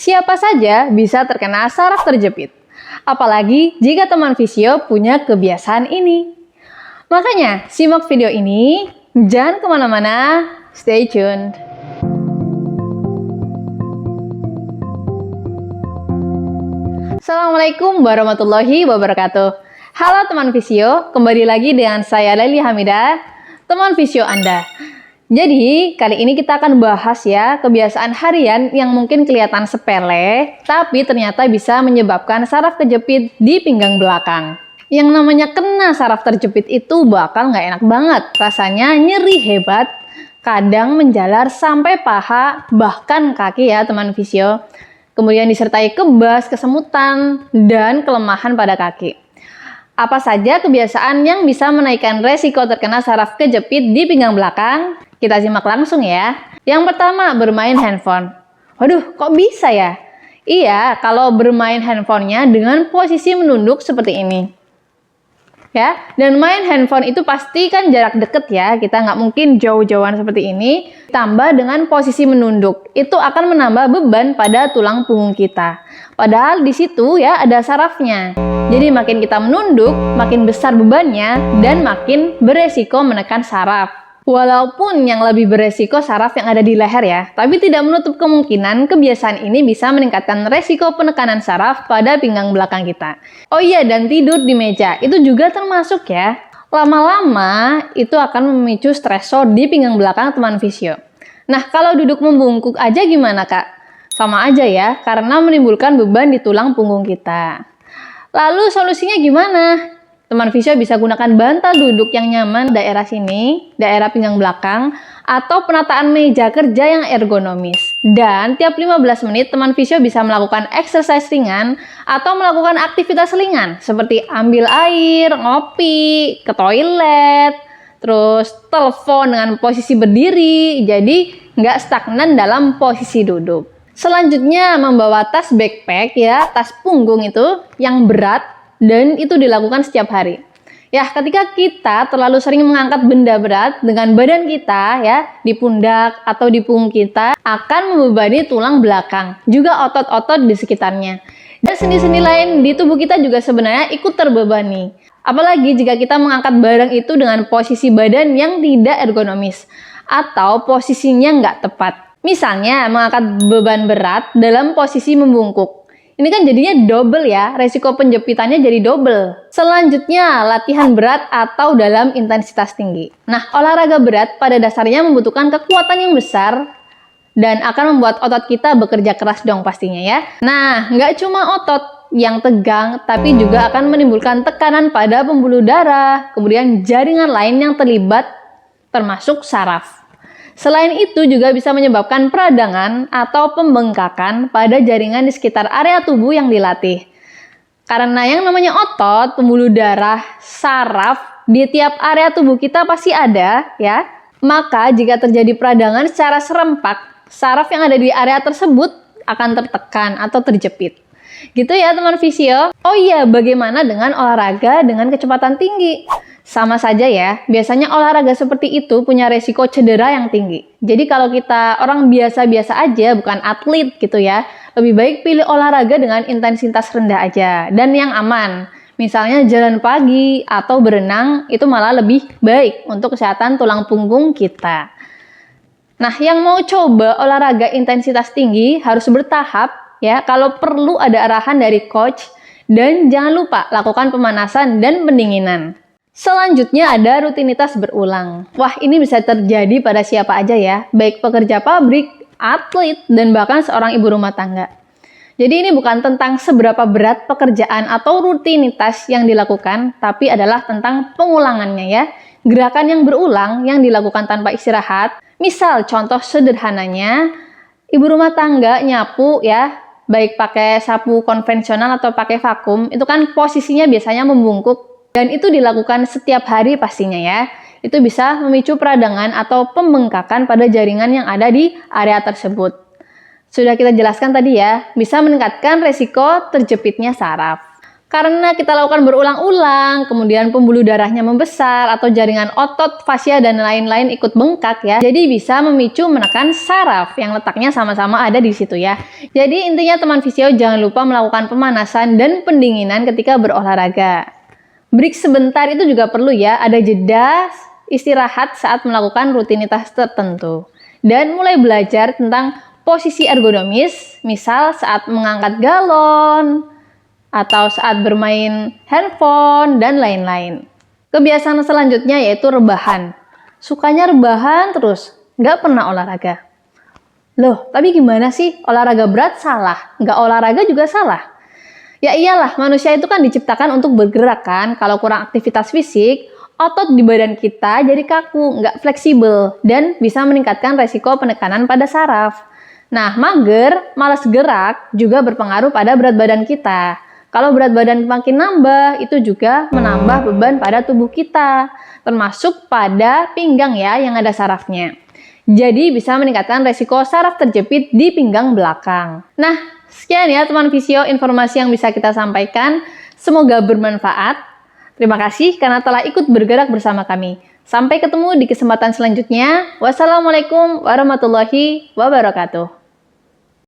Siapa saja bisa terkena saraf terjepit. Apalagi jika teman fisio punya kebiasaan ini. Makanya, simak video ini, jangan kemana-mana, stay tuned. Assalamualaikum warahmatullahi wabarakatuh. Halo teman fisio, kembali lagi dengan saya Lely Hamidah, teman fisio Anda. Jadi, kali ini kita akan bahas ya kebiasaan harian yang mungkin kelihatan sepele, tapi ternyata bisa menyebabkan saraf kejepit di pinggang belakang. Yang namanya kena saraf terjepit itu bakal nggak enak banget, rasanya nyeri hebat, kadang menjalar sampai paha, bahkan kaki ya teman fisio. Kemudian disertai kebas, kesemutan, dan kelemahan pada kaki. Apa saja kebiasaan yang bisa menaikkan resiko terkena saraf kejepit di pinggang belakang? Kita simak langsung ya. Yang pertama, bermain handphone. Waduh, kok bisa ya? Iya, kalau bermain handphonenya dengan posisi menunduk seperti ini. Ya, dan main handphone itu pasti kan jarak deket ya, kita nggak mungkin jauh-jauhan seperti ini. Tambah dengan posisi menunduk, itu akan menambah beban pada tulang punggung kita. Padahal di situ ya ada sarafnya. Jadi makin kita menunduk, makin besar bebannya dan makin beresiko menekan saraf. Walaupun yang lebih beresiko saraf yang ada di leher ya, tapi tidak menutup kemungkinan kebiasaan ini bisa meningkatkan resiko penekanan saraf pada pinggang belakang kita. Oh iya, dan tidur di meja, itu juga termasuk ya. Lama-lama itu akan memicu stresor di pinggang belakang teman fisio. Nah, kalau duduk membungkuk aja gimana kak? Sama aja ya, karena menimbulkan beban di tulang punggung kita. Lalu solusinya gimana? Teman fisio bisa gunakan bantal duduk yang nyaman daerah sini, daerah pinggang belakang, atau penataan meja kerja yang ergonomis. Dan tiap 15 menit teman fisio bisa melakukan exercise ringan atau melakukan aktivitas ringan seperti ambil air, ngopi, ke toilet, terus telepon dengan posisi berdiri, jadi nggak stagnan dalam posisi duduk. Selanjutnya membawa tas backpack ya, tas punggung itu yang berat, dan itu dilakukan setiap hari. Ya, ketika kita terlalu sering mengangkat benda berat dengan badan kita ya, di pundak atau di punggung kita akan membebani tulang belakang, juga otot-otot di sekitarnya. Dan sendi-sendi lain di tubuh kita juga sebenarnya ikut terbebani. Apalagi jika kita mengangkat barang itu dengan posisi badan yang tidak ergonomis atau posisinya nggak tepat. Misalnya mengangkat beban berat dalam posisi membungkuk. Ini kan jadinya double ya, resiko penjepitannya jadi double. Selanjutnya, latihan berat atau dalam intensitas tinggi. Nah, olahraga berat pada dasarnya membutuhkan kekuatan yang besar dan akan membuat otot kita bekerja keras dong pastinya ya. Nah, nggak cuma otot yang tegang, tapi juga akan menimbulkan tekanan pada pembuluh darah, kemudian jaringan lain yang terlibat termasuk saraf. Selain itu juga bisa menyebabkan peradangan atau pembengkakan pada jaringan di sekitar area tubuh yang dilatih. Karena yang namanya otot, pembuluh darah, saraf di tiap area tubuh kita pasti ada ya. Maka jika terjadi peradangan secara serempak, saraf yang ada di area tersebut akan tertekan atau terjepit. Gitu ya teman fisio. Oh iya, bagaimana dengan olahraga dengan kecepatan tinggi? Sama saja ya, biasanya olahraga seperti itu punya resiko cedera yang tinggi. Jadi kalau kita orang biasa-biasa aja, bukan atlet gitu ya, lebih baik pilih olahraga dengan intensitas rendah aja dan yang aman. Misalnya jalan pagi atau berenang, itu malah lebih baik untuk kesehatan tulang punggung kita. Nah, yang mau coba olahraga intensitas tinggi harus bertahap ya, kalau perlu ada arahan dari coach dan jangan lupa lakukan pemanasan dan pendinginan. Selanjutnya ada rutinitas berulang. Wah, ini bisa terjadi pada siapa aja ya, baik pekerja pabrik, atlet, dan bahkan seorang ibu rumah tangga. Jadi ini bukan tentang seberapa berat pekerjaan atau rutinitas yang dilakukan, tapi adalah tentang pengulangannya ya. Gerakan yang berulang yang dilakukan tanpa istirahat. Misal contoh sederhananya, ibu rumah tangga nyapu ya, baik pakai sapu konvensional atau pakai vakum, itu kan posisinya biasanya membungkuk. Dan itu dilakukan setiap hari pastinya ya. Itu bisa memicu peradangan atau pembengkakan pada jaringan yang ada di area tersebut. Sudah kita jelaskan tadi ya, bisa meningkatkan resiko terjepitnya saraf. Karena kita lakukan berulang-ulang, kemudian pembuluh darahnya membesar atau jaringan otot, fascia dan lain-lain ikut bengkak ya. Jadi bisa memicu menekan saraf yang letaknya sama-sama ada di situ ya. Jadi intinya teman fisio jangan lupa melakukan pemanasan dan pendinginan ketika berolahraga. Break sebentar itu juga perlu ya, ada jeda istirahat saat melakukan rutinitas tertentu. Dan mulai belajar tentang posisi ergonomis, misal saat mengangkat galon, atau saat bermain handphone, dan lain-lain. Kebiasaan selanjutnya yaitu rebahan. Sukanya rebahan terus, nggak pernah olahraga. Loh, tapi gimana sih? Olahraga berat salah, nggak olahraga juga salah. Ya iyalah, manusia itu kan diciptakan untuk bergerak kan. Kalau kurang aktivitas fisik, otot di badan kita jadi kaku, nggak fleksibel, dan bisa meningkatkan resiko penekanan pada saraf. Nah, mager, malas gerak juga berpengaruh pada berat badan kita. Kalau berat badan makin nambah, itu juga menambah beban pada tubuh kita, termasuk pada pinggang ya yang ada sarafnya. Jadi bisa meningkatkan resiko saraf terjepit di pinggang belakang. Nah, sekian ya teman fisio informasi yang bisa kita sampaikan. Semoga bermanfaat. Terima kasih karena telah ikut bergerak bersama kami. Sampai ketemu di kesempatan selanjutnya. Wassalamualaikum warahmatullahi wabarakatuh.